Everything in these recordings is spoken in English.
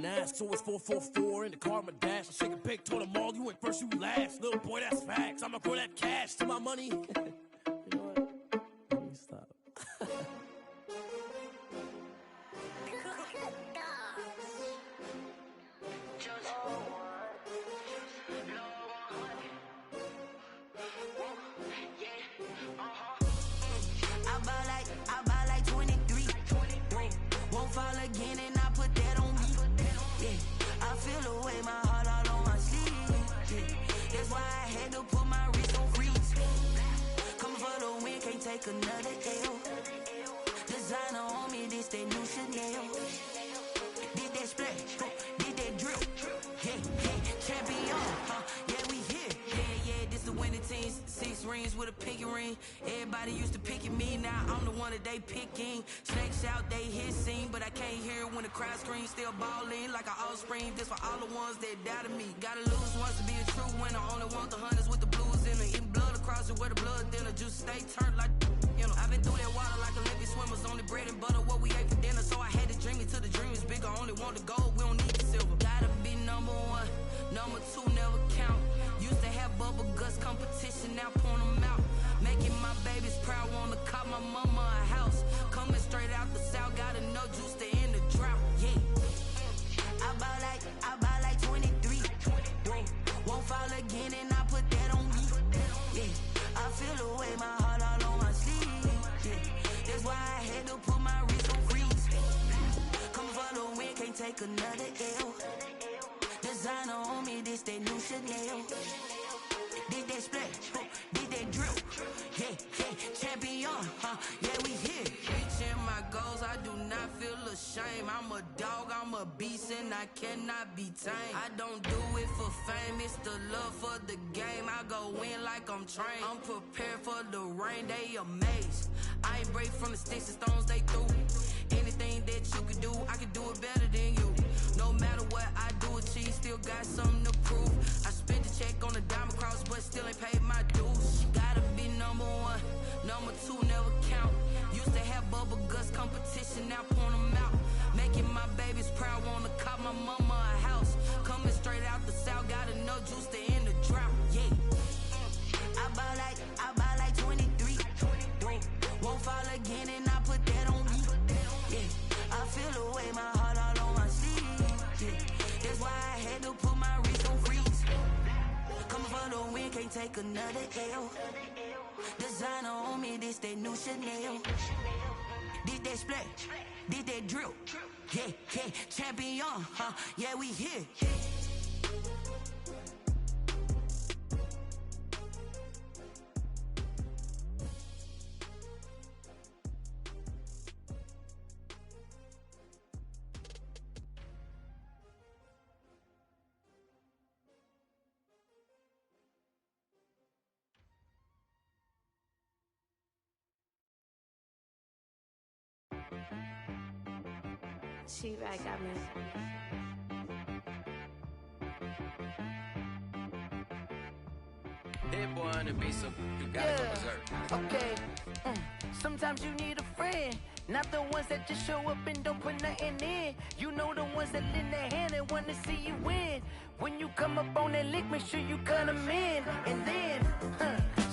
Ask, so it's 444 in the car, my dash. I'm shaking big, told them all, you went first, you last. Little boy, that's facts. I'ma grow that cash to my money. You know what? Let me stop. I buy like 23. Won't fall again and I put that on me. Yeah, I feel the way, my heart all on my sleeve. Yeah, that's why I had to put my wrist on freeze. Coming for the win, can't take another L. Designer on me, this that new Chanel. Did that splash, did that drip. Yeah, champion, yeah, we here. Yeah, this the winning team. 6 rings with a pinky ring. Everybody used to picking me, now I'm the one that they picking. Snakes out, they hit scene, but I can't hear when the crowd screams. Still balling like an offspring. This for all the ones that doubted me. Gotta lose once to be a true winner. Only want the hunters with the blues in it. Eating blood across it where the blood thinner. Juice stay turned like, you know. I've been through that water like Olympic swimmers. Only bread and butter, what we ate for dinner. So I had to dream it till the dream is bigger. Only want the gold, we don't need the silver. Gotta be number 1, number 2 never count. Used to have bubble guts competition, now point them out. Making my babies proud, wanna cop my mama a house. Coming straight out the south, gotta know juice to end the drought. Yeah, I buy like 23. Won't fall again and I put that on me. Yeah, I feel the way, my heart all on my sleeve. Yeah, that's why I had to put my wrist on freeze. Coming for the win, can't take another L. Designer on me, this that new Chanel. Did that splash, did that drip. Yeah, champion, yeah, we here. Reaching my goals, I do not feel ashamed. I'm a dog, I'm a beast, and I cannot be tamed. I don't do it for fame, it's the love for the game. I go in like I'm trained. I'm prepared for the rain, they amazed. I ain't break from the sticks and stones they threw. Anything that you could do, I could do it better than you. No matter what I do, achieve, still got something to prove. I spent the check on the diamond cross, but still ain't paid my dues. Gotta be number 1, number 2 never count. Used to have bubble guts competition, now point them out. Making my babies proud, wanna cop my mama a house. Coming straight out the south, gotta know juice to end the drought. Yeah, I buy like 23. Won't fall again and I put that on me. Yeah, I feel the way, my heart all on my sleeve. Yeah, that's why I had to put my wrist on freeze. Coming for the win, can't take another L. Designer on me, this that new Chanel. Did that splash, did that drip. Yeah, champion, yeah, we here. She-Rag got me. Hit boy on the beat, so you gotta go berserk. Okay, sometimes you need a friend, not the ones that just show up and don't put nothing in. You know the ones that lend their hand and want to see you win. When you come up on that lick, make sure you cut them in. And then,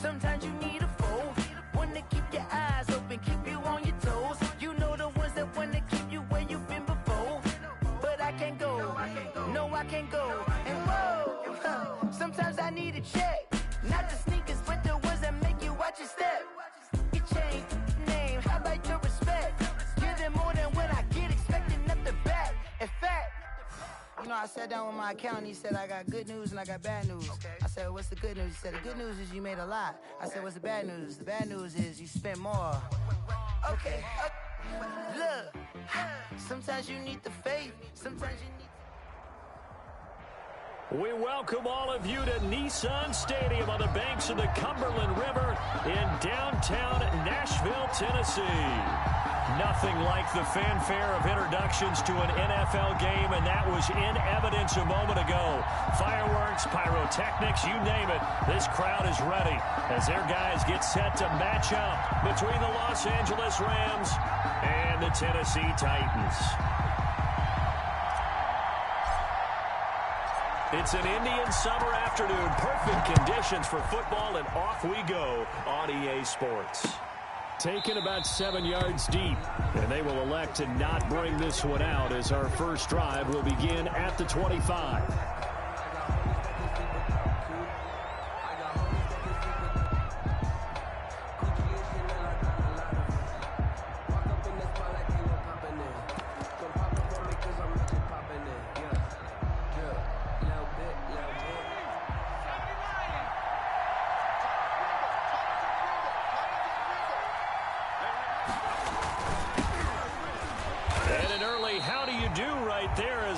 sometimes you need a foe, one to keep your eyes open, keep you on your toes. You know the ones that want to keep you where you've been before. But I can't go, no I can't go. And whoa, sometimes I need a check. Not the sneakers, but the ones that make you watch your step. You change name, how about your respect? Give them more than what I get, expecting nothing back. In fact, you know, I sat down with my accountant, he said I got good news and I got bad news. I said, what's the good news? He said, the good news is you made a lot. I said, what's the bad news? The bad news is you spent more. Okay, look, sometimes you need the faith, sometimes you need. We welcome all of you to Nissan Stadium on the banks of the Cumberland River in downtown Nashville, Tennessee. Nothing like the fanfare of introductions to an NFL game, and that was in evidence a moment ago. Fireworks, pyrotechnics, you name it. This crowd is ready as their guys get set to match up between the Los Angeles Rams and the Tennessee Titans. It's an Indian summer afternoon. Perfect conditions for football, and off we go on EA Sports. Taken about 7 yards deep, and they will elect to not bring this one out as our first drive will begin at the 25.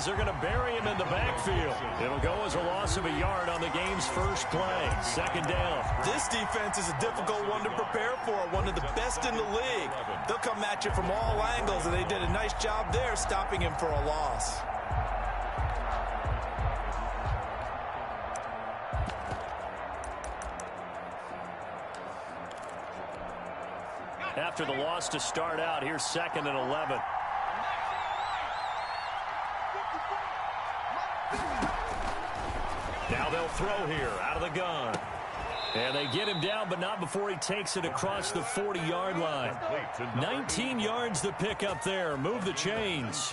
They're going to bury him in the backfield. It'll go as a loss of a yard on the game's first play. Second down. This defense is a difficult one to prepare for, one of the best in the league. They'll come at you from all angles, and they did a nice job there stopping him for a loss. After the loss to start out, here's 2nd and 11. Now they'll throw here out of the gun. And they get him down, but not before he takes it across the 40-yard line. 19 yards to pick up there. Move the chains.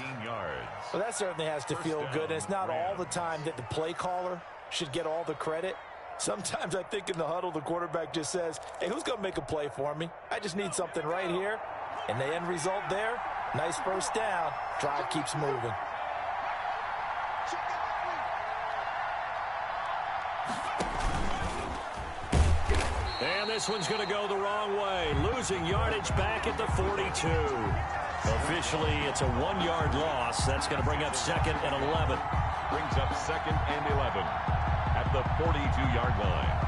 Well, that certainly has to feel good. And it's not all the time that the play caller should get all the credit. Sometimes I think in the huddle, the quarterback just says, hey, who's going to make a play for me? I just need something right here. And the end result there, nice first down. Drive keeps moving. And this one's going to go the wrong way. Losing yardage back at the 42. Officially, it's a 1-yard loss. That's going to bring up 2nd and 11. Brings up 2nd and 11 at the 42-yard line.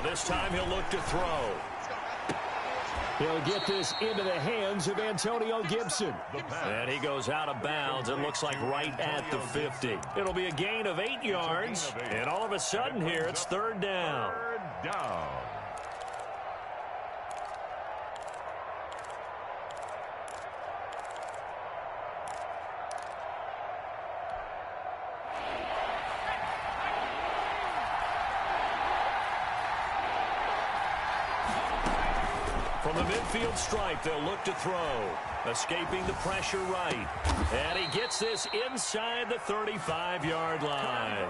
This time he'll look to throw. He'll get this into the hands of Antonio Gibson. And he goes out of bounds. It looks like right at the 50. It'll be a gain of 8 yards. And all of a sudden here, it's 3rd down. Third down. From the midfield stripe, they'll look to throw. Escaping the pressure right. And he gets this inside the 35-yard line.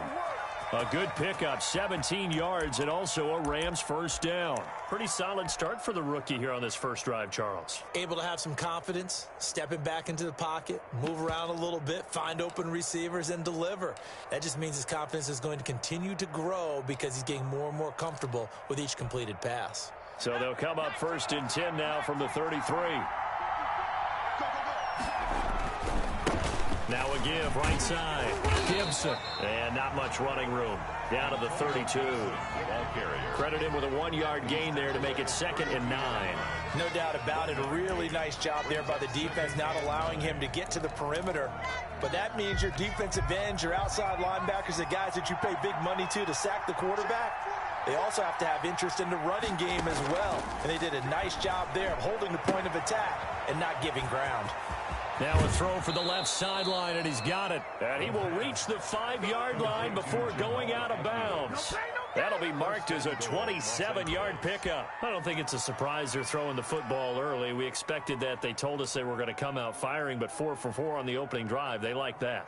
A good pickup, 17 yards, and also a Rams first down. Pretty solid start for the rookie here on this first drive, Charles. Able to have some confidence, stepping back into the pocket, move around a little bit, find open receivers, and deliver. That just means his confidence is going to continue to grow because he's getting more and more comfortable with each completed pass. So they'll come up 1st and 10 now from the 33. Now a give right side. Gibson. And not much running room. Down to the 32. Credit him with a 1-yard gain there to make it 2nd and 9. No doubt about it. A really nice job there by the defense, not allowing him to get to the perimeter. But that means your defensive ends, your outside linebackers, the guys that you pay big money to sack the quarterback, they also have to have interest in the running game as well. And they did a nice job there of holding the point of attack and not giving ground. Now a throw for the left sideline, and he's got it. And he will reach the 5-yard line before going out of bounds. That'll be marked as a 27-yard pickup. I don't think it's a surprise they're throwing the football early. We expected that. They told us they were going to come out firing, but 4 for 4 on the opening drive. They like that.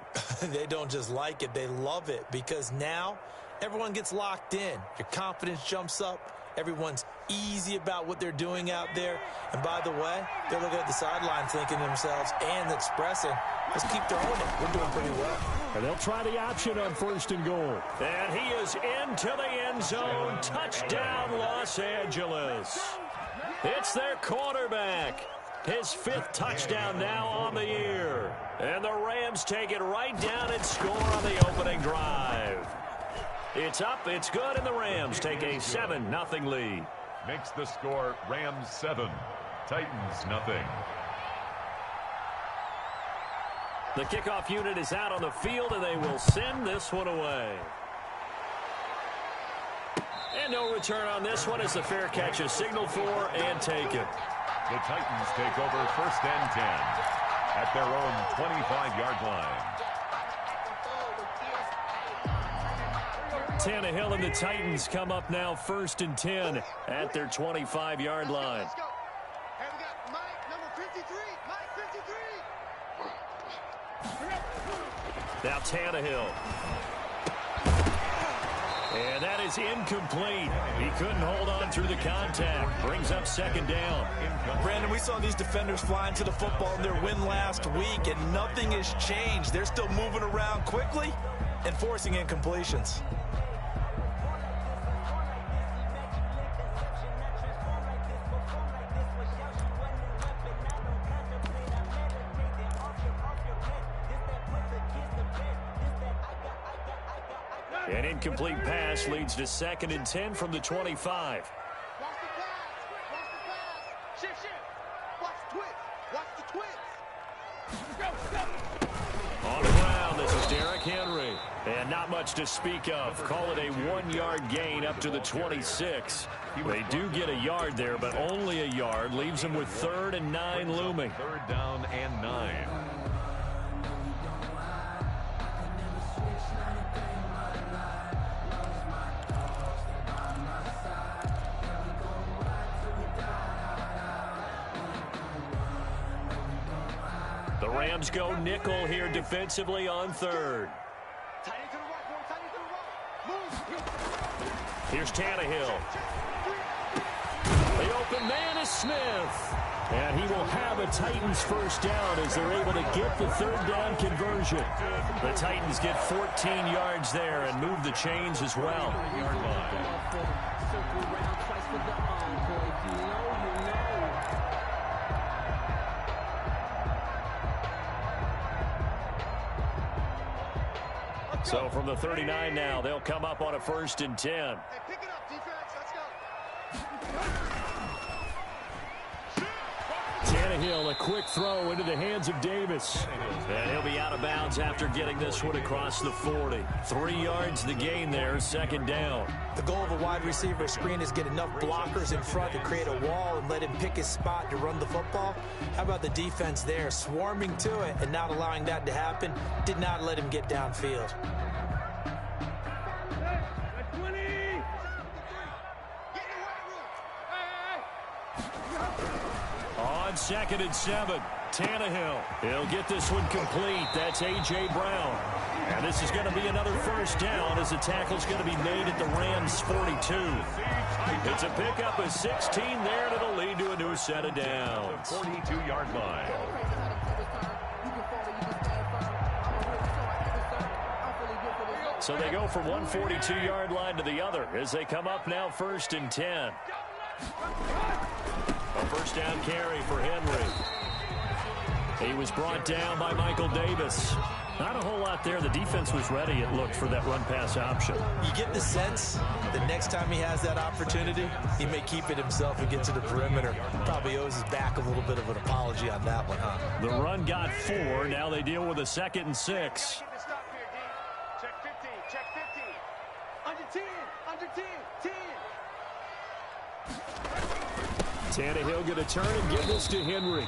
They don't just like it. They love it because now everyone gets locked in. Your confidence jumps up. Everyone's easy about what they're doing out there. And by the way, they're looking at the sideline thinking to themselves and expressing, let's keep throwing it. We're doing pretty well. And they'll try the option on 1st and goal. And he is into the end zone. Touchdown, Los Angeles. It's their quarterback. His 5th touchdown now on the year. And the Rams take it right down and score on the opening drive. It's up, it's good, and the Rams take a 7-0 lead. Makes the score Rams 7, Titans, nothing. The kickoff unit is out on the field, and they will send this one away. And no return on this one as the fair catch is signaled for and taken. The Titans take over 1st and 10 at their own 25-yard line. Tannehill and the Titans come up now 1st and 10 at their 25-yard line. Now Tannehill. And that is incomplete. He couldn't hold on through the contact. Brings up 2nd down. Brandon, we saw these defenders flying to the football in their win last week, and nothing has changed. They're still moving around quickly and forcing incompletions. An incomplete pass leads to 2nd and 10 from the 25. On the ground, this is Derrick Henry. And not much to speak of. Call it a 1-yard gain up to the 26. They do get a yard there, but only a yard. Leaves them with 3rd and 9 looming. 3rd down and 9. The Rams go nickel here defensively on 3rd. Here's Tannehill. The open man is Smith. And he will have a Titans 1st down as they're able to get the 3rd down conversion. The Titans get 14 yards there and move the chains as well. So from the 39 now, they'll come up on a 1st and 10. Hey, pick it up, defense. Let's go. Tannehill, a quick throw into the hands of Davis. And he'll be out of bounds after getting this one across the 40. 3 yards the gain there, 2nd down. The goal of a wide receiver screen is get enough blockers in front to create a wall and let him pick his spot to run the football. How about the defense there, swarming to it and not allowing that to happen? Did not let him get downfield. On 2nd and 7, Tannehill. He'll get this one complete. That's A.J. Brown. And this is going to be another 1st down as the tackle's going to be made at the Rams' 42. It's a pickup of 16 there, and it'll lead to a new set of downs. 42-yard line. So they go from one 42-yard line to the other as they come up now 1st and 10. A 1st down carry for Henry. He was brought down by Michael Davis. Not a whole lot there. The defense was ready, it looked, for that run-pass option. You get the sense that next time he has that opportunity, he may keep it himself and get to the perimeter. Probably owes his back a little bit of an apology on that one, huh? The run got 4. Now they deal with a 2nd and 6. Check 15, check 15. Under 10, under 10, 10. Tannehill going to turn and give this to Henry.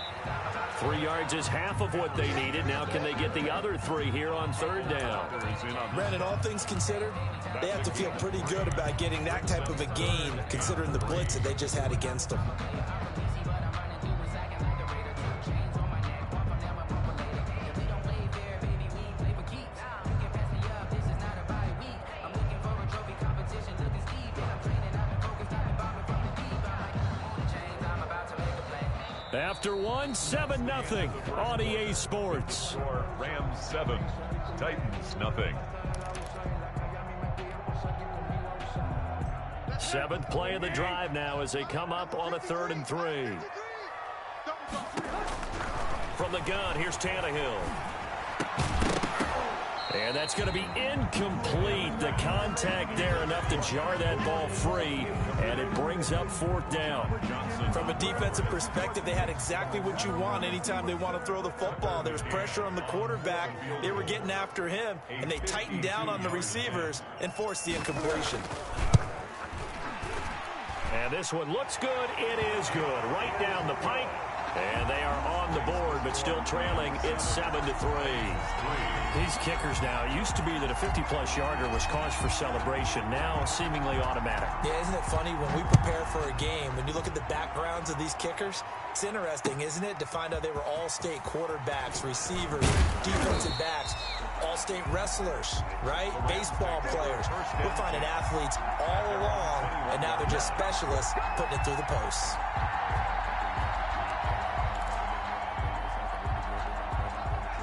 3 yards is half of what they needed. Now can they get the other 3 here on 3rd down? Brandon, all things considered, they have to feel pretty good about getting that type of a gain considering the blitz that they just had against them. After 7-0 on EA Sports. Rams 7, Titans nothing. 7th play of the drive now as they come up on a 3rd and 3. From the gun, here's Tannehill. And that's going to be incomplete. The contact there enough to jar that ball free, and it brings up 4th down. From a defensive perspective, they had exactly what you want anytime they want to throw the football. There's pressure on the quarterback. They were getting after him, and they tightened down on the receivers and forced the incompletion. And this one looks good. It is good. Right down the pipe. And they are on the board, but still trailing. It's 7-3. These kickers now, it used to be that a 50-plus yarder was cause for celebration. Now seemingly automatic. Yeah, isn't it funny when we prepare for a game, when you look at the backgrounds of these kickers, it's interesting, isn't it, to find out they were all-state quarterbacks, receivers, defensive backs, all-state wrestlers, right? Baseball players. We're finding athletes all along, and now they're just specialists putting it through the posts.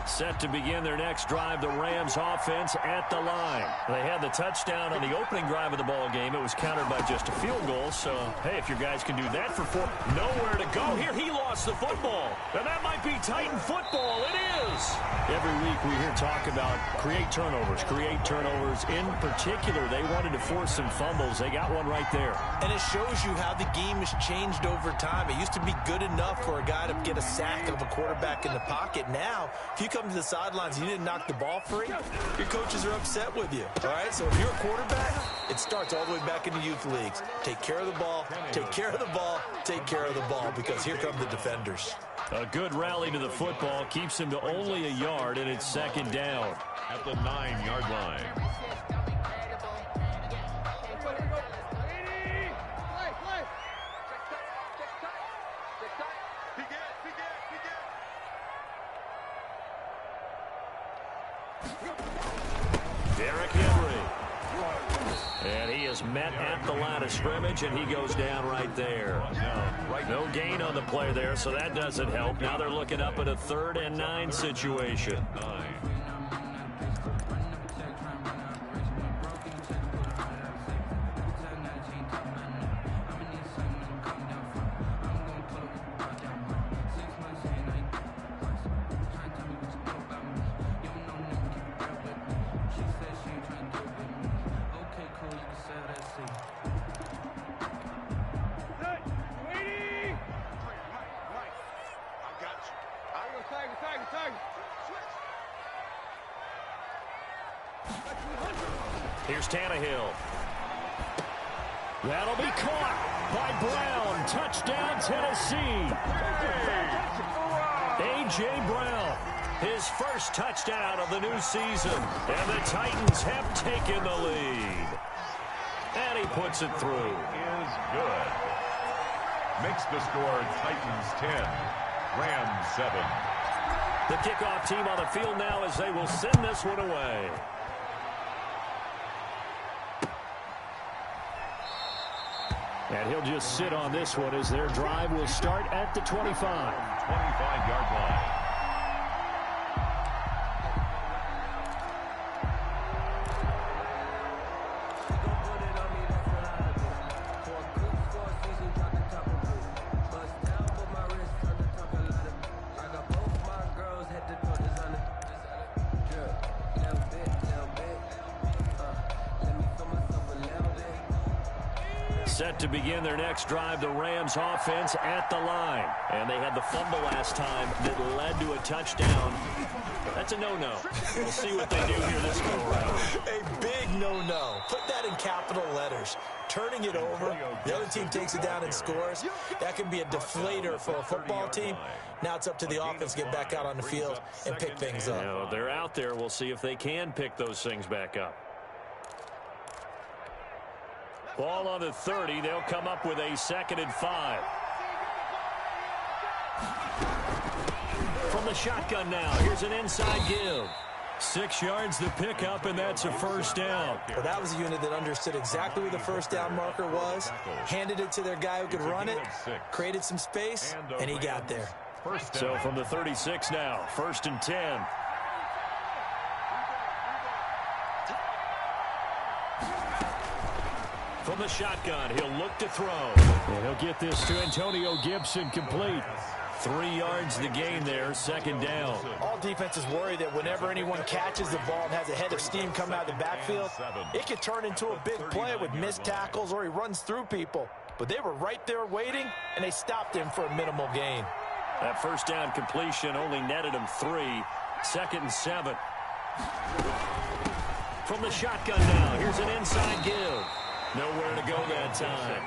Set to begin their next drive, the Rams offense at the line. They had the touchdown on the opening drive of the ball game. It was countered by just a field goal. So, hey, if your guys can do that for 4, nowhere to go. Here, he lost the football. And that might be Titan football. It is. Every week we hear talk about create turnovers. In particular, they wanted to force some fumbles. They got one right there. And it shows you how the game has changed over time. It used to be good enough for a guy to get a sack of a quarterback in the pocket. Now, if you come to the sidelines and you didn't knock the ball free, your coaches are upset with you. All right, so if you're a quarterback, it starts all the way back in the youth leagues. Take care of the ball, take care of the ball, take care of the ball, because here come the defenders. A good rally to the football keeps him to only a yard, and it's 2nd down. At the 9-yard line. Derrick Henry. And he is met at the line of scrimmage, and he goes down right there. No gain on the play there, so that doesn't help. Now they're looking up at a 3rd and 9 situation. Here's Tannehill. That'll be caught by Brown. Touchdown, Tennessee. A.J. Brown, his first touchdown of the new season. And the Titans have taken the lead. And he puts it through. Is good. Makes the score Titans 10, Rams 7. The kickoff team on the field now as they will send this one away. And he'll just sit on this one as their drive will start at the 25. 25-yard line. Set to begin their next drive, the Rams offense at the line. And they had the fumble last time that led to a touchdown. That's a no-no. We'll see what they do here this go around. A big no-no. Put that in capital letters. Turning it over, the other team takes it down and scores. That can be a deflator for a football team. Now it's up to the offense to get back out on the field and pick things up. Now, they're out there. We'll see if they can pick those things back up. Ball on the 30. They'll come up with a 2nd and 5. From the shotgun now. Here's an inside give. 6 yards the pickup, and that's a 1st down. Well, that was a unit that understood exactly where the 1st down marker was, handed it to their guy who could run it, created some space, and he got there. So from the 36 now, 1st and 10. From the shotgun, he'll look to throw. And he'll get this to Antonio Gibson complete. 3 yards to gain there, second down. All defenses worry that whenever anyone catches the ball and has a head of steam coming out of the backfield, it could turn into a big play with missed tackles or he runs through people. But they were right there waiting, and they stopped him for a minimal gain. That first down completion only netted him 3. 2nd and 7. From the shotgun now, here's an inside give. Nowhere to go that time.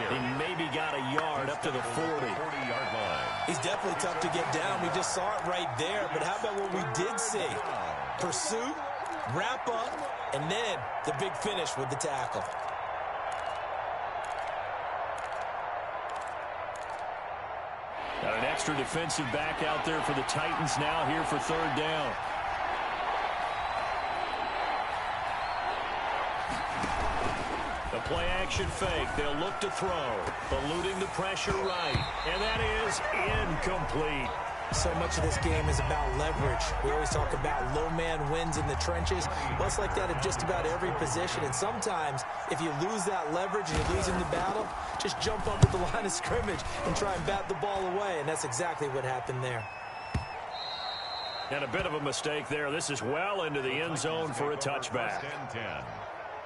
He maybe got a yard up to the 40-yard line. He's definitely tough to get down. We just saw it right there. But how about what we did see? Pursuit, wrap up, and then the big finish with the tackle. Got an extra defensive back out there for the Titans now here for 3rd down. The play-action fake. They'll look to throw. Eluding the pressure right. And that is incomplete. So much of this game is about leverage. We always talk about low man wins in the trenches. Well, it's like that in just about every position. And sometimes, if you lose that leverage and you're losing the battle, just jump up at the line of scrimmage and try and bat the ball away. And that's exactly what happened there. And a bit of a mistake there. This is well into the end zone for a touchback. 10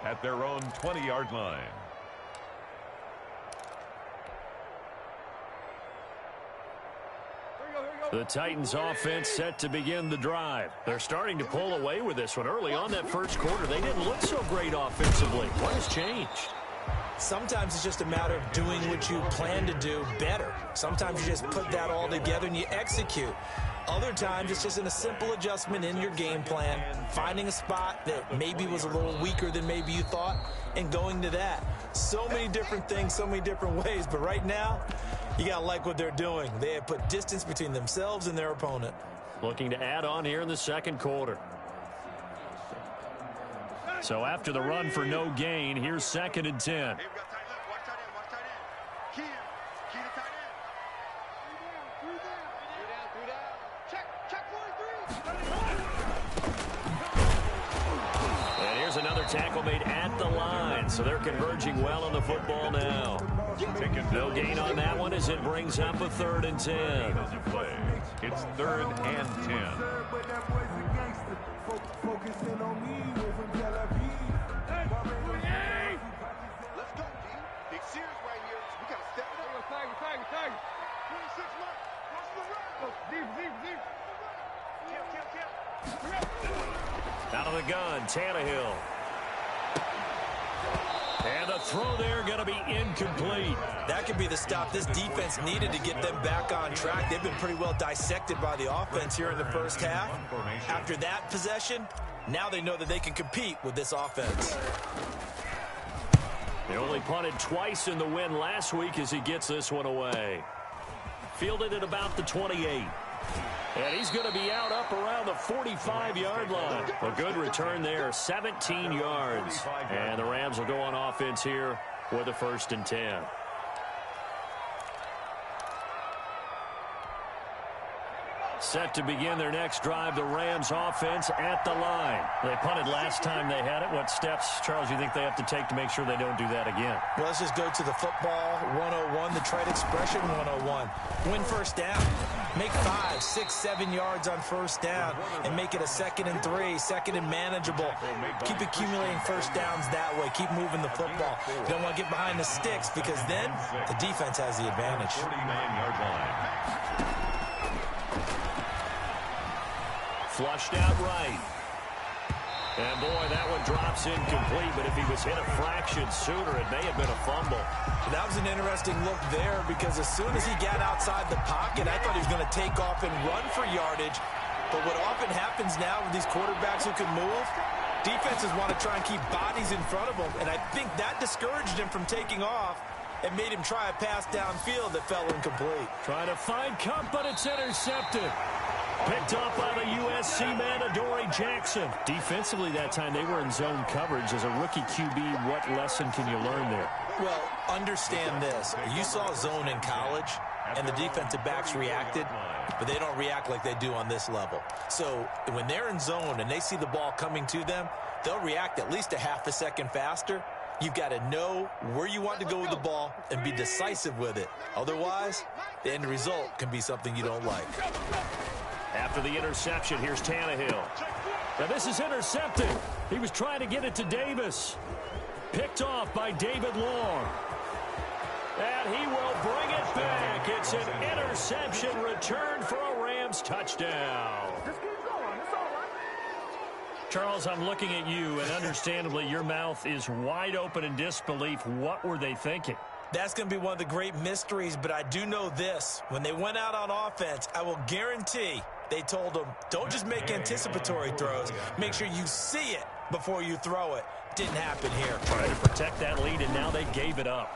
at their own 20-yard line. The Titans offense set to begin the drive. They're starting to pull away with this one. Early on that first quarter, they didn't look so great offensively. What has changed? Sometimes it's just a matter of doing what you plan to do better. Sometimes you just put that all together and you execute. Other times it's just in a simple adjustment in your game plan, finding a spot that maybe was a little weaker than maybe you thought, and going to that. So many different things, so many different ways, but right now, you got to like what they're doing. They have put distance between themselves and their opponent. Looking to add on here in the second quarter. So after the run for no gain, here's 2nd and 10. And here's another tackle made at the line, so they're converging well on the football now. No gain on that one as it brings up a 3rd and 10. It's 3rd and 10. Let's go, D. Big series right here. We got to step it up. 26 mark. Cross the right. Out of the gun, Tannehill. And the throw there going to be incomplete. That could be the stop this defense needed to get them back on track. They've been pretty well dissected by the offense here in the first half. After that possession, now they know that they can compete with this offense. They only punted twice in the win last week as he gets this one away. Fielded at about the 28. And he's going to be out up around the 45-yard line. A good return there, 17 yards. And the Rams will go on offense here with a 1st and 10. Set to begin their next drive, the Rams offense at the line. They punted last time they had it. What steps, Charles, you think they have to take to make sure they don't do that again? Well, let's just go to the football 101, the trade expression 101. Win first down. Make 5, 6, 7 yards on first down and make it a 2nd and 3, 2nd and manageable. Keep accumulating first downs that way. Keep moving the football. You don't want to get behind the sticks because then the defense has the advantage. 49-yard line. Flushed out right. And boy, that one drops incomplete, but if he was hit a fraction sooner, it may have been a fumble. That was an interesting look there because as soon as he got outside the pocket, I thought he was going to take off and run for yardage. But what often happens now with these quarterbacks who can move, defenses want to try and keep bodies in front of them, and I think that discouraged him from taking off and made him try a pass downfield that fell incomplete. Trying to find Kupp, but it's intercepted. Picked up by the USC man, Adoree Jackson. Defensively that time, they were in zone coverage. As a rookie QB, what lesson can you learn there? Well, understand this. You saw zone in college, and the defensive backs reacted, but they don't react like they do on this level. So when they're in zone and they see the ball coming to them, they'll react at least a half a second faster. You've got to know where you want to go with the ball and be decisive with it. Otherwise, the end result can be something you don't like. After the interception, here's Tannehill. Now this is intercepted. He was trying to get it to Davis. Picked off by David Long. And he will bring it back. It's an interception return for a Rams touchdown. Charles, I'm looking at you, and understandably, your mouth is wide open in disbelief. What were they thinking? That's going to be one of the great mysteries, but I do know this. When they went out on offense, I will guarantee they told them, don't just make anticipatory throws. Make sure you see it before you throw it. Didn't happen here. Trying to protect that lead, and now they gave it up.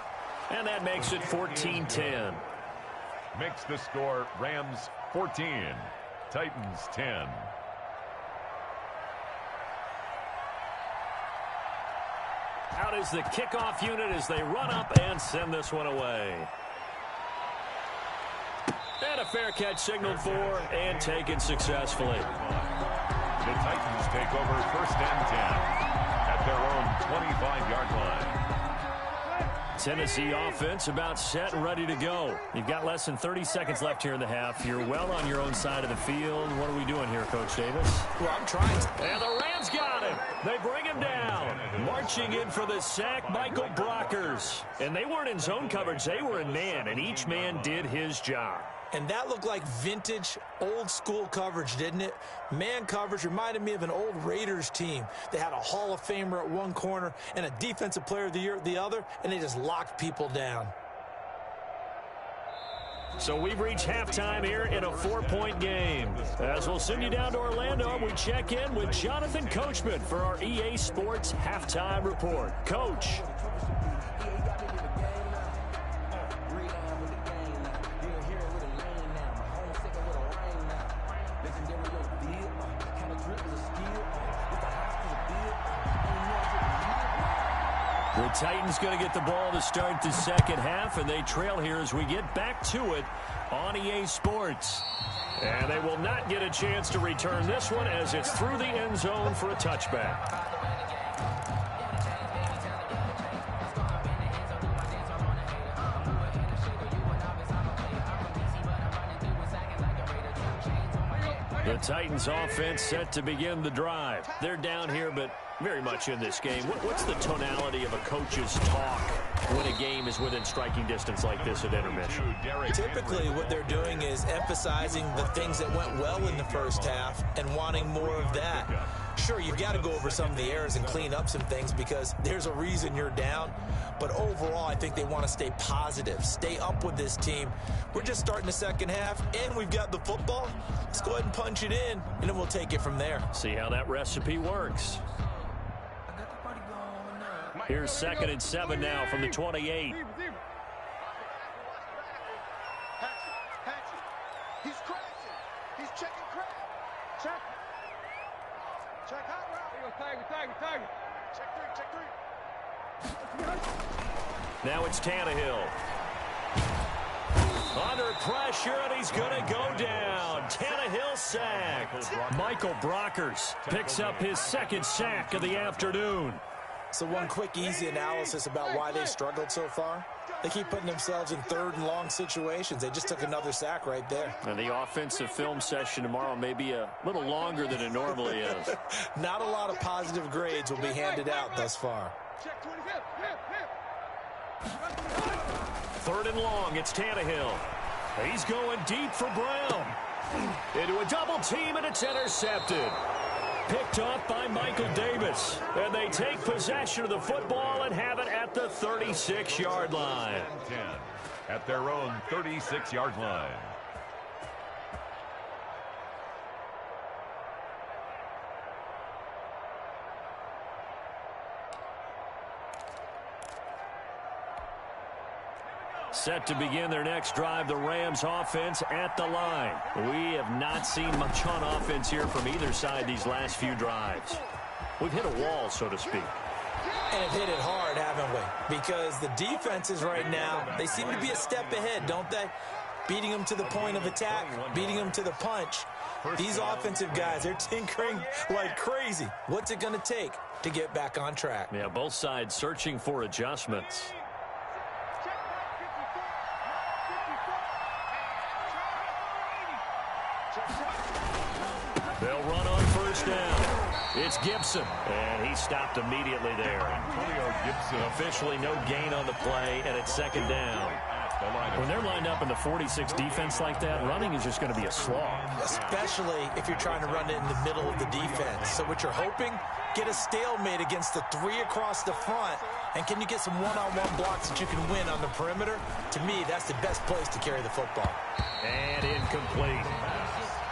And that makes it 14-10. Makes the score Rams 14, Titans 10. Out is the kickoff unit as they run up and send this one away. And a fair catch signaled for and taken successfully. The Titans take over 1st and 10 at their own 25-yard line. Tennessee offense about set and ready to go. You've got less than 30 seconds left here in the half. You're well on your own side of the field. What are we doing here, Coach Davis? Well, I'm trying to. And the Rams got him. They bring him down. Marching in for the sack, Michael Brockers. And they weren't in zone coverage. They were in man, and each man did his job. And that looked like vintage, old-school coverage, didn't it? Man coverage reminded me of an old Raiders team. They had a Hall of Famer at one corner and a Defensive Player of the Year at the other, and they just locked people down. So we've reached halftime here in a 4-point game. As we'll send you down to Orlando, we check in with Jonathan Coachman for our EA Sports Halftime Report. Coach. The Titans going to get the ball to start the second half, and they trail here as we get back to it on EA Sports. And they will not get a chance to return this one as it's through the end zone for a touchback. The Titans offense set to begin the drive. They're down here, but very much in this game. What's the tonality of a coach's talk when a game is within striking distance like this at intermission? Typically, what they're doing is emphasizing the things that went well in the first half and wanting more of that. Sure, you've got to go over some of the errors and clean up some things because there's a reason you're down. But overall, I think they want to stay positive, stay up with this team. We're just starting the second half, and we've got the football. Let's go ahead and punch it in, and then we'll take it from there. See how that recipe works. Here's 2nd and 7 now from the 28. He's crashing. He's checking crack. Check. Check hot route. Tag. Check three. Now it's Tannehill. Under pressure, and he's going to go down. Tannehill sacked. Michael Brockers picks up his 2nd sack of the afternoon. So one quick, easy analysis about why they struggled so far. They keep putting themselves in 3rd and long situations. They just took another sack right there. And the offensive film session tomorrow may be a little longer than it normally is. Not a lot of positive grades will be handed out thus far. 3rd and long, it's Tannehill. He's going deep for Brown. Into a double team, and it's intercepted. Picked off by Michael Davis. And they take possession of the football and have it at the 36-yard line. 10 at their own 36-yard line. Set to begin their next drive, the Rams offense at the line. We have not seen much on offense here from either side these last few drives. We've hit a wall, so to speak. And have hit it hard, haven't we? Because the defenses right now, they seem to be a step ahead, don't they? beating them to the point of attack, beating them to the punch. These offensive guys, they're tinkering like crazy. What's it going to take to get back on track? Yeah, both sides searching for adjustments. They'll run on first down. It's Gibson, and he stopped immediately there. Antonio Gibson. Officially no gain on the play, and it's second down. When they're lined up in the 46 defense like that, running is just going to be a slog. Especially if you're trying to run it in the middle of the defense. So what you're hoping, get a stalemate against the three across the front, and can you get some one-on-one blocks that you can win on the perimeter? To me, that's the best place to carry the football. And incomplete.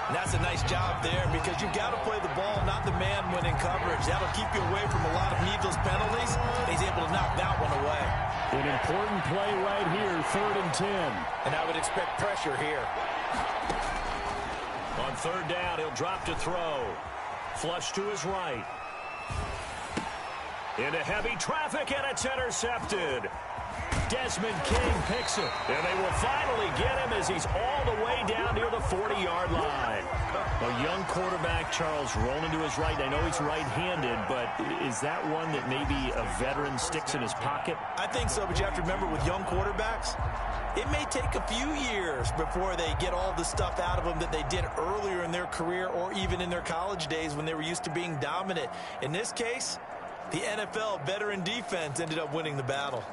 And that's a nice job there because you've got to play the ball, not the man when in coverage. That'll keep you away from a lot of needless penalties. He's able to knock that one away. An important play right here, 3rd and 10. And I would expect pressure here. On third down, he'll drop to throw. Flush to his right. Into heavy traffic, and it's intercepted. Desmond King picks it, and they will finally get him as he's all the way down near the 40-yard line. A young quarterback, Charles, rolling to his right. I know he's right-handed, but is that one that maybe a veteran sticks in his pocket? I think so, but you have to remember with young quarterbacks, it may take a few years before they get all the stuff out of them that they did earlier in their career or even in their college days when they were used to being dominant. In this case, the NFL veteran defense ended up winning the battle.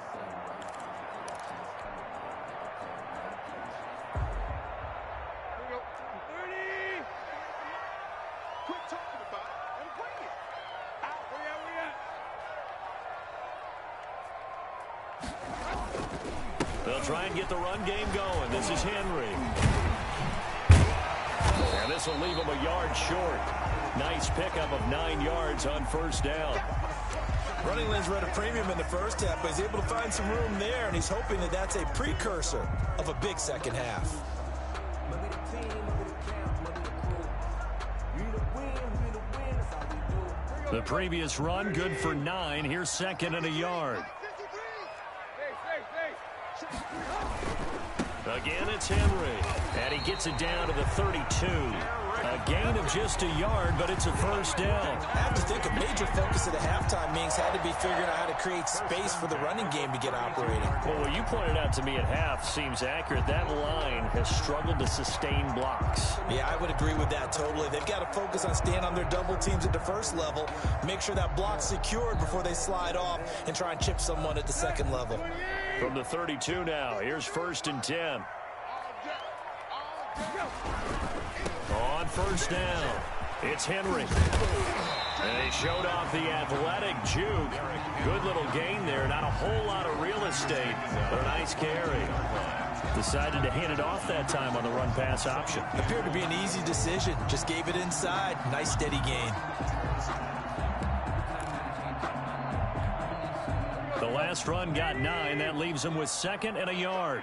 They'll try and get the run game going. This is Henry. And this will leave him a yard short. Nice pickup of 9 yards on first down. Running lanes were at a premium in the first half, but he's able to find some room there, and he's hoping that that's a precursor of a big second half. The previous run, good for 9. Here's 2nd and a yard. Again, it's Henry. And he gets it down to the 32. A gain of just a yard, but it's a first down. I have to think a major focus of the halftime meetings had to be figuring out how to create space for the running game to get operating. Well, what you pointed out to me at half seems accurate. That line has struggled to sustain blocks. Yeah, I would agree with that totally. They've got to focus on staying on their double teams at the first level, make sure that block's secured before they slide off and try and chip someone at the second level. From the 32 now, here's 1st and 10. On first down, it's Henry. And he showed off the athletic juke. Good little gain there. Not a whole lot of real estate, but a nice carry. Decided to hand it off that time on the run-pass option. Appeared to be an easy decision. Just gave it inside. Nice steady gain. The last run got 9. That leaves him with 2nd and a yard.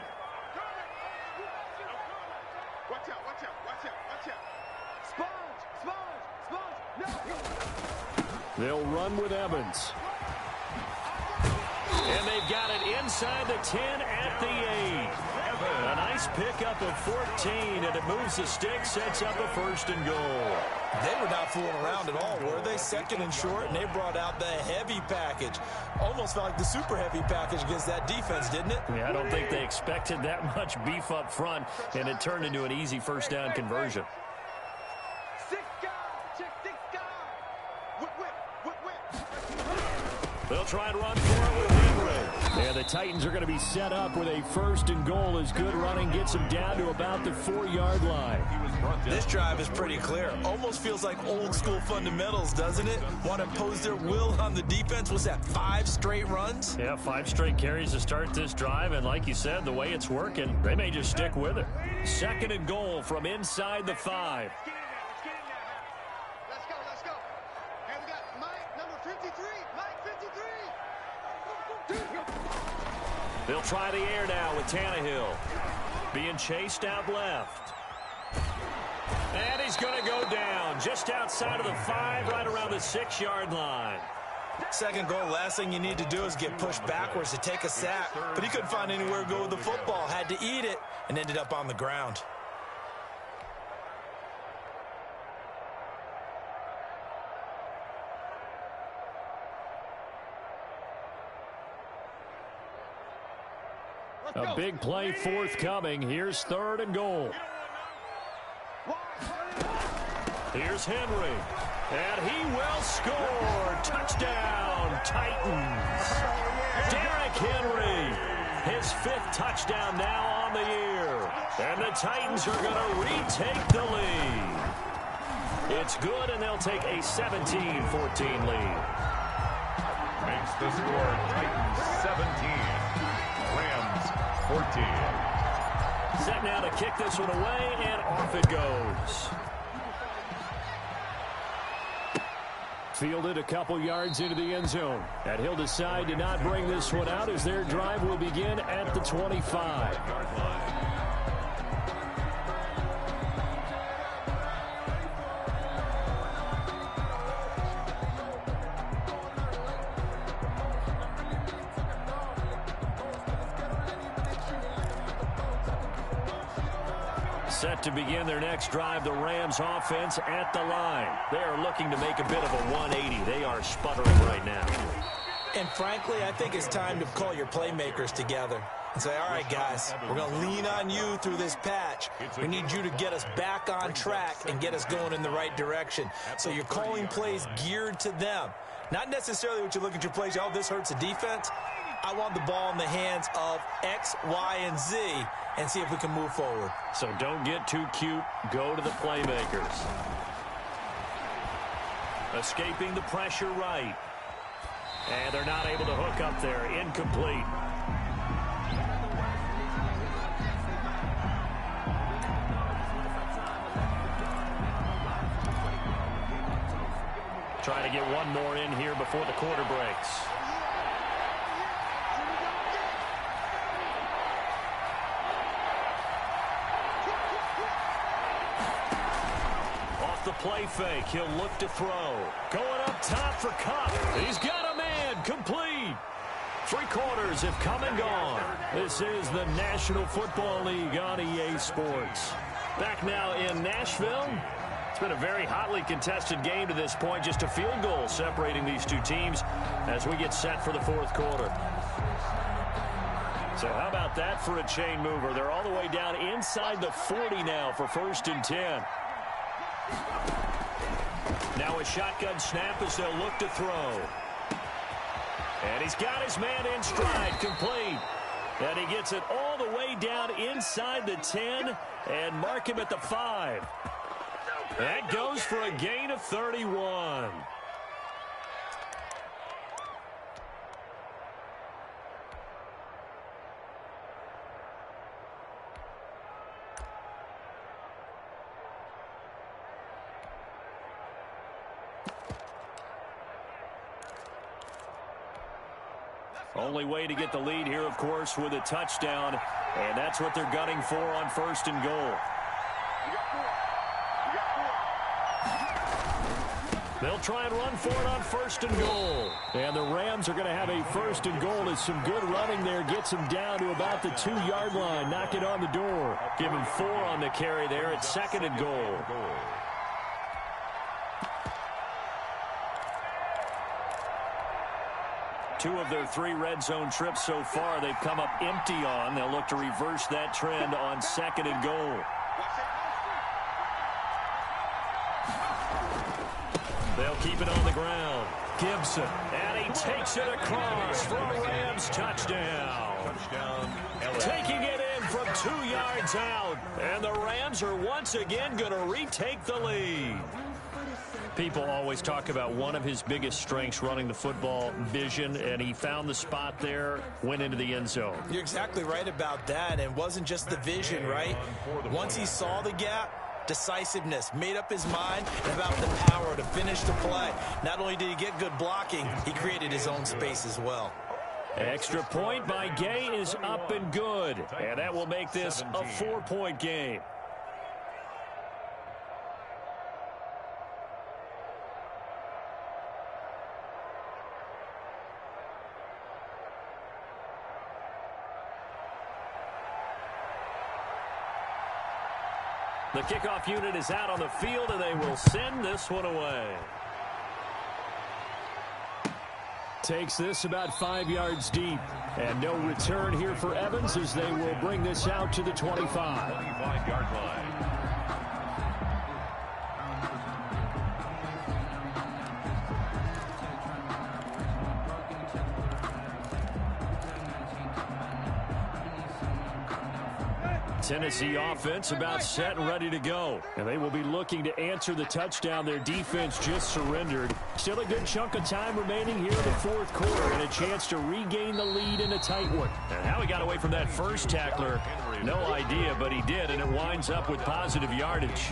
They'll run with Evans. And they've got it inside the 10 at the 8. A nice pickup of 14, and it moves the stick, sets up a 1st and goal. They were not fooling around at all, were they? 2nd and short, and they brought out the heavy package. Almost felt like the super heavy package against that defense, didn't it? Yeah, I don't think they expected that much beef up front, and it turned into an easy first down conversion. They'll try and run for it with Henry. Yeah, the Titans are going to be set up with a 1st and goal as good running gets them down to about the 4-yard line. This drive is pretty clear. Almost feels like old school fundamentals, doesn't it? Want to impose their will on the defense. What's that, 5 straight runs? Yeah, 5 straight carries to start this drive, and like you said, the way it's working, they may just stick with it. 2nd and goal from inside the 5. They'll try the air now with Tannehill. Being chased out left. And he's going to go down just outside of the 5, right around the 6-yard line. Second goal, last thing you need to do is get pushed backwards to take a sack. But he couldn't find anywhere to go with the football. Had to eat it and ended up on the ground. A big play forthcoming. Here's 3rd and goal. Here's Henry. And he will score. Touchdown, Titans. Derrick Henry. His 5th touchdown now on the year. And the Titans are going to retake the lead. It's good, and they'll take a 17-14 lead. Makes the score Titans 17. Rams 14. Set now to kick this one away, and off it goes. Fielded a couple yards into the end zone. And he'll decide to not bring this one out as their drive will begin at the 25. Set to begin their next drive, the Rams offense at the line. They are looking to make a bit of a 180. They are sputtering right now. And frankly, I think it's time to call your playmakers together and say, all right, guys, we're going to lean on you through this patch. We need you to get us back on track and get us going in the right direction. So you're calling plays geared to them. Not necessarily what you look at your plays, oh, this hurts the defense. I want the ball in the hands of X, Y, and Z and see if we can move forward. So don't get too cute. Go to the playmakers. Escaping the pressure right. And they're not able to hook up there. Incomplete. Trying to get one more in here before the quarter breaks. The play fake. He'll look to throw. Going up top for Kupp. He's got a man. Complete. 3 quarters have come and gone. This is the National Football League on EA Sports. Back now in Nashville. It's been a very hotly contested game to this point. Just a field goal separating these two teams as we get set for the 4th quarter. So how about that for a chain mover? They're all the way down inside the 40 now for 1st and 10. Now a shotgun snap as they'll look to throw. And he's got his man in stride, complete. And he gets it all the way down inside the 10 and mark him at the 5. That goes for a gain of 31. Only way to get the lead here, of course, with a touchdown. And that's what they're gunning for on 1st and goal. They'll try and run for it on 1st and goal. And the Rams are going to have a 1st and goal as some good running there gets them down to about the 2-yard line. Knock it on the door. Give him 4 on the carry there at 2nd and goal. Two of their 3 red zone trips so far, they've come up empty on. They'll look to reverse that trend on 2nd and goal. They'll keep it on the ground. Gibson, and he takes it across for a Rams touchdown. Taking it in from 2 yards out. And the Rams are once again going to retake the lead. People always talk about one of his biggest strengths running the football, vision, and he found the spot there, went into the end zone. You're exactly right about that, and it wasn't just the vision, right? Once he saw the gap, decisiveness, made up his mind about the power to finish the play. Not only did he get good blocking, he created his own space as well. Extra point by Gay is up and good, and that will make this a 4-point game. The kickoff unit is out on the field, and they will send this one away. Takes this about 5 yards deep. And no return here for Evans as they will bring this out to the 25. 25-yard line. Tennessee offense about set and ready to go. And they will be looking to answer the touchdown their defense just surrendered. Still a good chunk of time remaining here in the fourth quarter and a chance to regain the lead in a tight one. And how he got away from that first tackler, no idea, but he did, and it winds up with positive yardage.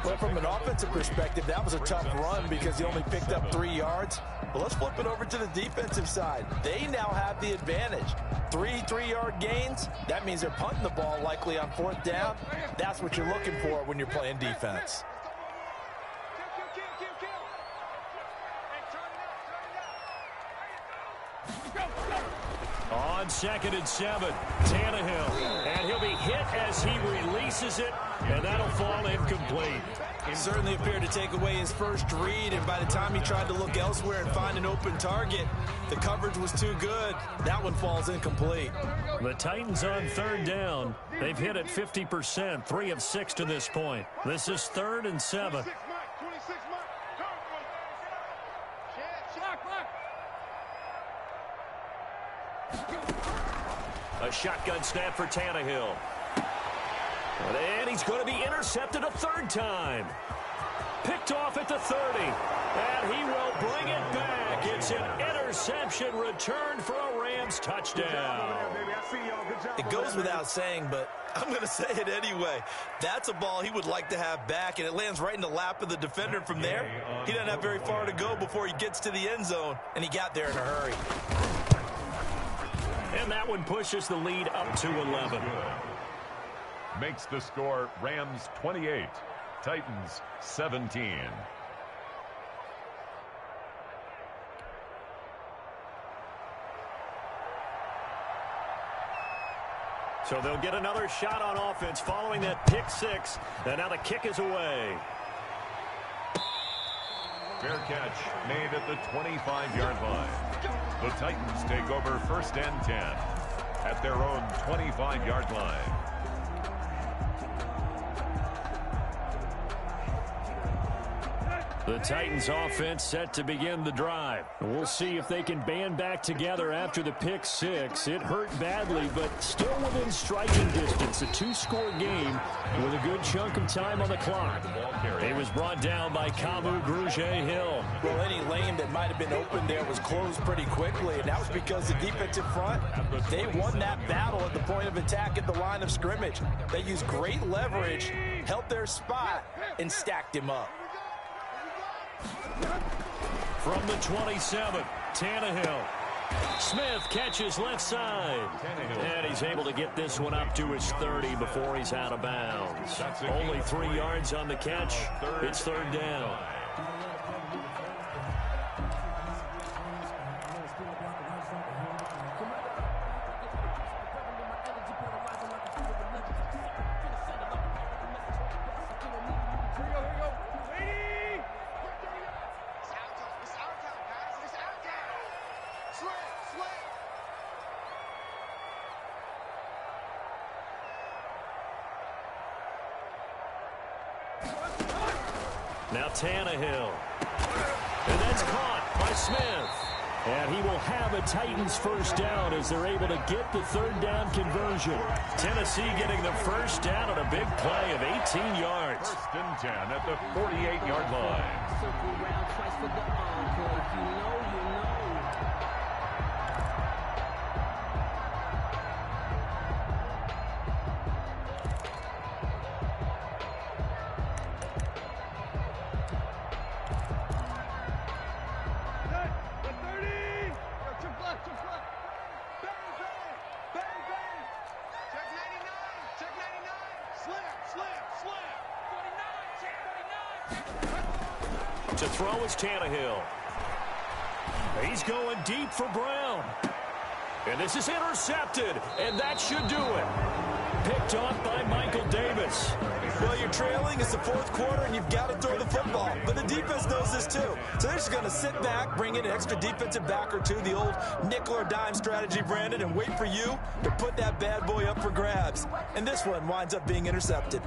Well, from an offensive perspective, that was a tough run because he only picked up 3 yards. But let's flip it over to the defensive side. They now have the advantage. 3 3-yard gains, that means they're punting the ball likely on fourth down. That's what you're looking for when you're playing defense. On 2nd and 7, Tannehill. And he'll be hit as he releases it, and that'll fall incomplete. He certainly appeared to take away his first read, and by the time he tried to look elsewhere and find an open target, the coverage was too good. That one falls incomplete. The Titans on 3rd down. They've hit at 50%, 3 of 6 to this point. This is 3rd and 7. A shotgun snap for Tannehill. And he's going to be intercepted a 3rd time. Picked off at the 30. And he will bring it back. It's an interception return for a Rams touchdown. It goes without saying, but I'm going to say it anyway. That's a ball he would like to have back, and it lands right in the lap of the defender from there. He doesn't have very far to go before he gets to the end zone, and he got there in a hurry. And that one pushes the lead up to 11. Makes the score Rams 28, Titans 17. So they'll get another shot on offense following that pick 6. And now the kick is away. Fair catch made at the 25-yard line. The Titans take over 1st and 10 at their own 25-yard line. The Titans offense set to begin the drive. We'll see if they can band back together after the pick 6. It hurt badly, but still within striking distance. A 2-score game with a good chunk of time on the clock. He was brought down by Kamu Grugier-Hill. Well, any lane that might have been open there was closed pretty quickly, and that was because the defensive front, they won that battle at the point of attack at the line of scrimmage. They used great leverage, held their spot, and stacked him up. From the 27, Tannehill. Smith catches left side. And he's able to get this one up to his 30 before he's out of bounds. Only 3 yards on the catch. It's 3rd down. Now Tannehill. And that's caught by Smith. And he will have a Titans 1st down as they're able to get the 3rd down conversion. Tennessee getting the 1st down on a big play of 18 yards. 1st and 10 at the 48-yard line. Circle around twice for the encore. If you know, you know. To throw is Tannehill. He's going deep for Brown. And this is intercepted, and that should do it. Picked off by Michael Davis. Well, you're trailing. It's the fourth quarter, and you've got to throw the football. But the defense knows this, too. So they're just going to sit back, bring in an extra defensive back or two, the old nickel or dime strategy, Brandon, and wait for you to put that bad boy up for grabs. And this one winds up being intercepted.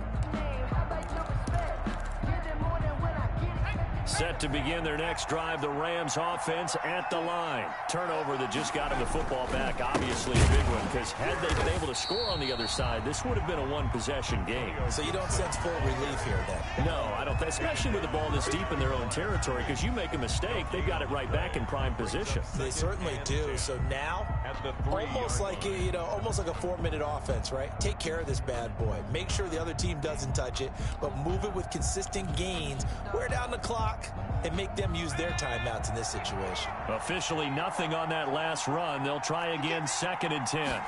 Set to begin their next drive, the Rams offense at the line. Turnover that just got him the football back, obviously a big one, because had they been able to score on the other side, this would have been a one-possession game. So you don't sense full relief here, then? No, I don't, especially with the ball this deep in their own territory, because you make a mistake, they've got it right back in prime position. They certainly do. So now, almost like a 4-minute offense, right? Take care of this bad boy. Make sure the other team doesn't touch it, but move it with consistent gains. Wear down the clock and make them use their timeouts in this situation. Officially nothing on that last run. They'll try again, 2nd and 10.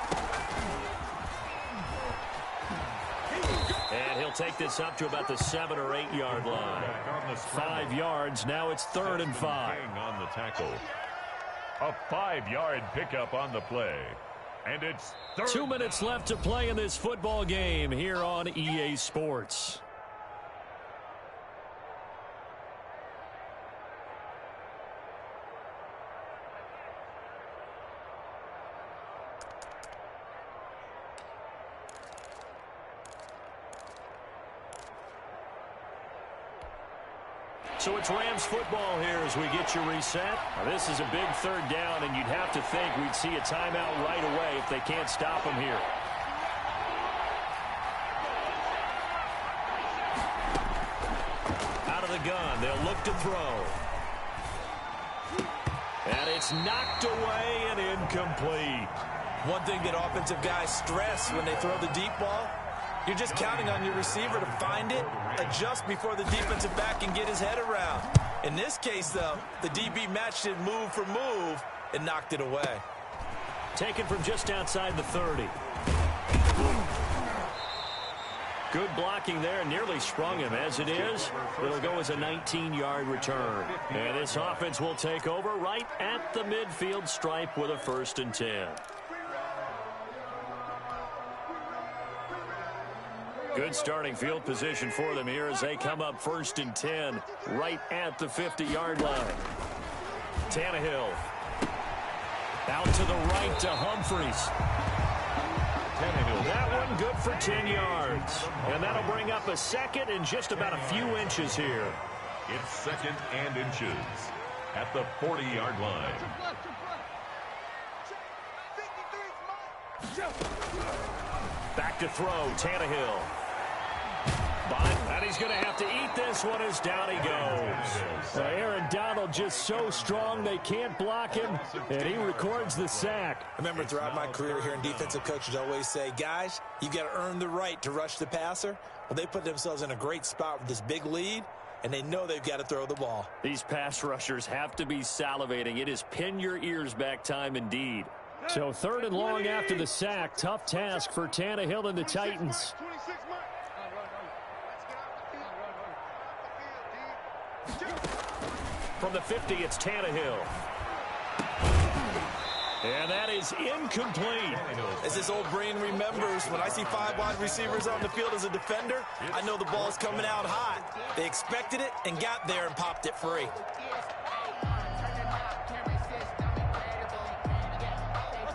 And he'll take this up to about the 7 or 8 yard line. 5 yards. Now it's 3rd and 5. On the tackle. A 5-yard pickup on the play. And it's 2 minutes left to play in this football game here on EA Sports. So it's Rams football here as we get you reset. Now this is a big 3rd down, and you'd have to think we'd see a timeout right away if they can't stop them here. Out of the gun, they'll look to throw. And it's knocked away and incomplete. One thing that offensive guys stress when they throw the deep ball, you're just counting on your receiver to find it, adjust before the defensive back can get his head around. In this case, though, the DB matched it move for move and knocked it away. Taken from just outside the 30. Good blocking there, nearly sprung him. As it is, it'll go as a 19-yard return. And this offense will take over right at the midfield stripe with a 1st and 10. Good starting field position for them here as they come up 1st and 10 right at the 50-yard line. Tannehill out to the right to Humphries. That one good for 10 yards. And that'll bring up a 2nd and just about a few inches here. It's 2nd and inches at the 40-yard line. Back to throw, Tannehill. And he's going to have to eat this one as down he goes. Aaron Donald just so strong they can't block him, and he records the sack. I remember throughout my career hearing defensive coaches always say, guys, you got to earn the right to rush the passer. Well, they put themselves in a great spot with this big lead, and they know they've got to throw the ball. These pass rushers have to be salivating. It is pin your ears back time indeed. So 3rd and long after the sack. Tough task for Tannehill and the Titans. From the 50, it's Tannehill. And that is incomplete. As his old brain remembers, when I see 5 wide receivers on the field as a defender, I know the ball's coming out hot. They expected it and got there and popped it free.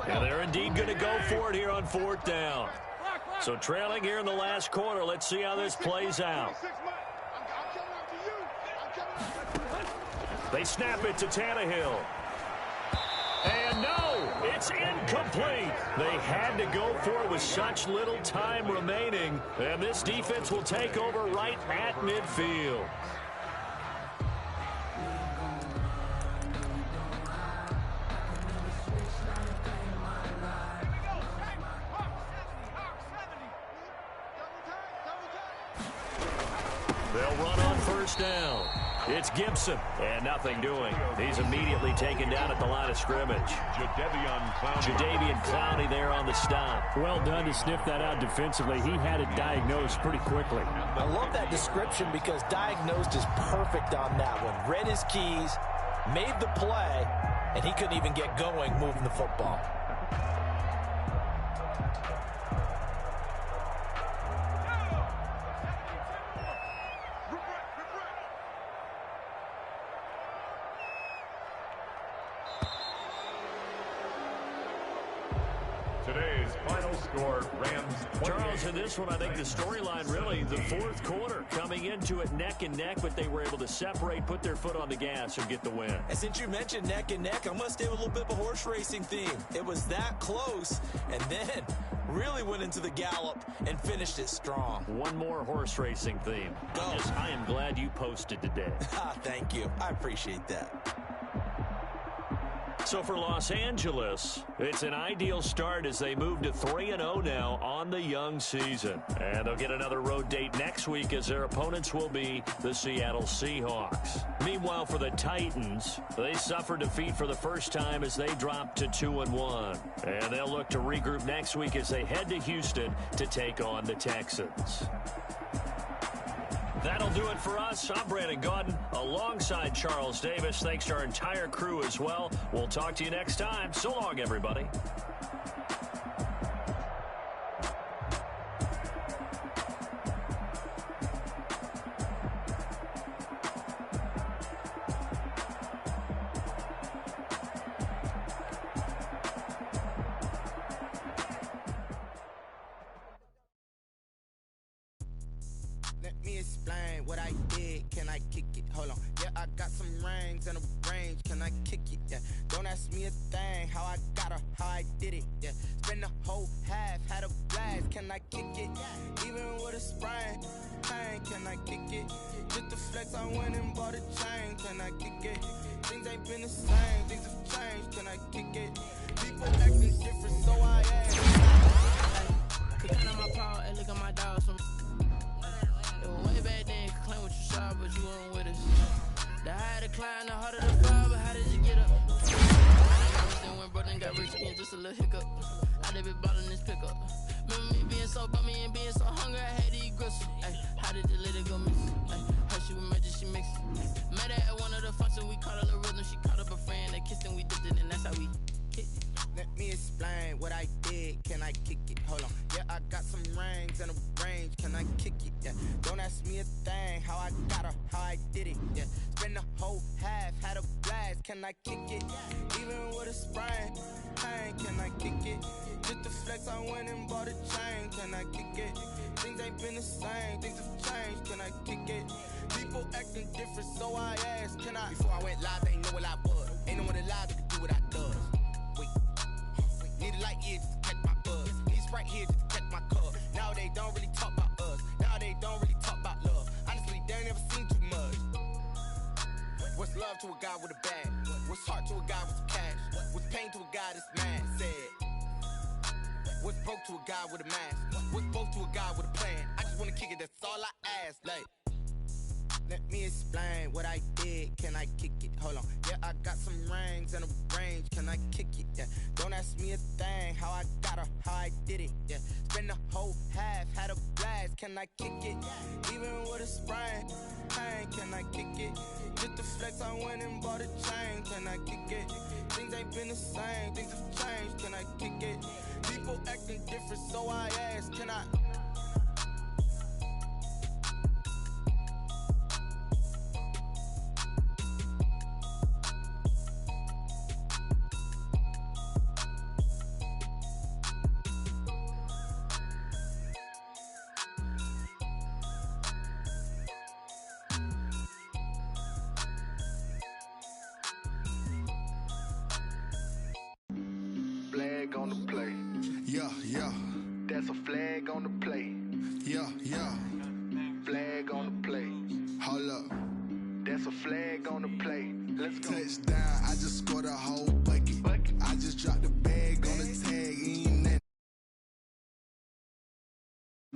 And they're indeed going to go for it here on 4th down. So trailing here in the last quarter. Let's see how this plays out. They snap it to Tannehill. And no, it's incomplete. They had to go for it with such little time remaining. And this defense will take over right at midfield. They'll run on 1st down. It's Gibson, and nothing doing. He's immediately taken down at the line of scrimmage. Jadeveon Clowney there on the stop. Well done to sniff that out defensively. He had it diagnosed pretty quickly. I love that description because diagnosed is perfect on that one. Read his keys, made the play, and he couldn't even get going moving the football. Today's final score, Rams 28. Charles, in this one, I think the storyline really, the fourth quarter, coming into it neck and neck, but they were able to separate, put their foot on the gas, and get the win. And since you mentioned neck and neck, I'm going to stay with a little bit of a horse racing theme. It was that close, and then really went into the gallop and finished it strong. One more horse racing theme. I am glad you posted today. Thank you. I appreciate that. So for Los Angeles, it's an ideal start as they move to 3-0 now on the young season. And they'll get another road date next week as their opponents will be the Seattle Seahawks. Meanwhile, for the Titans, they suffered defeat for the first time as they dropped to 2-1. And they'll look to regroup next week as they head to Houston to take on the Texans. That'll do it for us. I'm Brandon Gaudin alongside Charles Davis. Thanks to our entire crew as well. We'll talk to you next time. So long, everybody. Let me explain what I did. Can I kick it? Hold on. Yeah, I got some rings and a range. Can I kick it? Yeah. Don't ask me a thing. How I got her, how I did it. Yeah. Spend the whole half, had a blast. Can I kick it? Even with a sprain. Pain, can I kick it? Just the flex, I went and bought a chain. Can I kick it? Things ain't been the same. Things have changed. Can I kick it? People acting different, so I ask. Could count on my power and look at my dogs from. Way back then, you could claim what you saw, but you weren't with us. The higher the climb, the harder the fall, but how did you get up? I got rich and went broke and got rich again, just a little hiccup. I did be ballin' this pickup. Remember me being so bummy and being so hungry, I had to eat gristle. Ay, how did the little go miss? Ay, her she was magic, she mixed. Met her at one of the functions, we caught her little rhythm. She caught up a friend, they kissed and we dipped it, and that's how we hit. Let me explain what I did. Can I kick it? Hold on. Yeah, I got some rings and a range. Can I kick it? Yeah. Don't ask me a thing. How I got her, how I did it. Yeah. Spend the whole half, had a blast. Can I kick it? Even with a sprain. Pain, can I kick it? Just the flex, I went and bought a chain. Can I kick it? Things ain't been the same. Things have changed. Can I kick it? People acting different, so I asked. Can I? Before I went live, they ain't know what I was. Ain't no one alive that could do what I does. Need a light here just to catch my buzz. Need Sprite here just to catch my cup. Now they don't really talk about us. Now they don't really talk about love. Honestly, they ain't never seen too much. What's love to a guy with a bag? What's heart to a guy with some cash? What's pain to a guy that's mad? Said. What's broke to a guy with a mask? What's both to a guy with a plan? I just wanna kick it, that's all I ask. Like, let me explain what I did. Can I kick it? Hold on. Yeah, I got some rings and a range. Can I kick it? Yeah. Don't ask me a thing. How I got her, how I did it. Yeah. Spend the whole half, had a blast. Can I kick it? Even with a sprain. Pain, can I kick it? Just the flex, I went and bought a chain. Can I kick it? Things ain't been the same. Things have changed. Can I kick it? People acting different, so I ask. Can I? Flag on the play. Yeah, yeah. That's a flag on the play. Yeah, yeah. Flag on the play. Hold up. That's a flag on the play. Let's go. Touchdown, I just scored a whole bucket. I just dropped the bag on the tag, ain't nothing.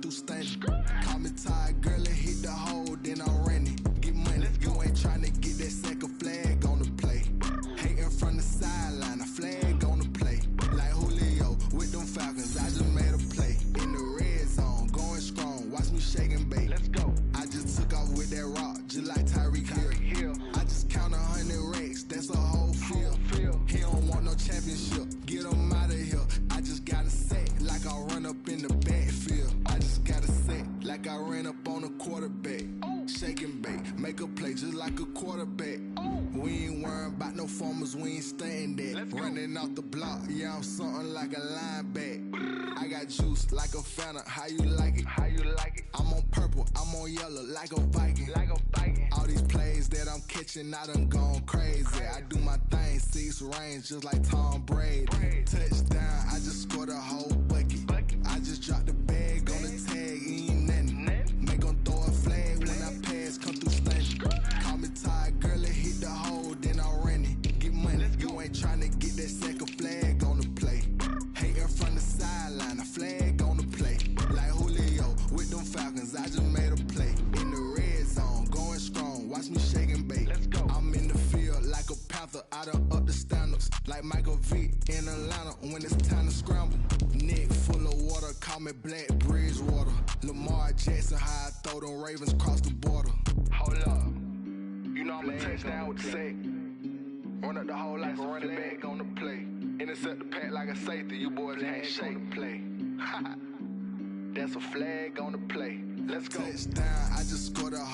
Do stanch. Call me tired, girl, and hit the hole, then I'm running. Get money, you ain't tryna get that second flag on the play. Hating from the sideline, a flag on the play. Like Julio with them Falcons, I just made a play. In the red zone, going strong, watch me shake and bake. Let's go. I just took off with that rock, just like Tyreek Hill. I just count 100 racks, that's a whole field. on a quarterback. Shake and bake, make a play just like a quarterback. We ain't worrying about no formers, we ain't staying there. Running off the block, yeah, I'm something like a linebacker. I got juice like a Fanta, how you like it? How you like it? I'm on purple, I'm on yellow like a Viking. Like a Viking. All these plays that I'm catching, I done gone crazy. I do my thing, 6 range just like Tom Brady. Touchdown, I just scored a whole bucket. I just dropped the bag on the tag, ain't nothing. Make 'em throw a flag when I pass, come through stunning. Call me tired, girl, it hit the hole, then I ran it. Get money, you ain't tryna get that second flag on the play. Hating from the sideline, a flag on the play. Like Julio with them Falcons, I just made a play. In the red zone, going strong, watch me shake and bake. I'm in the field like a Panther, I done up the standards. Like Michael Vick in Atlanta when it's time to scramble. Neck full of water, call me Black Bridgewater. Lamar Jackson, how I throw them Ravens across the border. Hold up, you know I'm a touchdown with the sack. Run up the hole like a running back on the play. Intercept the pack like a safety, you boys ain't shake the play. That's a flag on the play. Let's go. Touchdown, I just scored a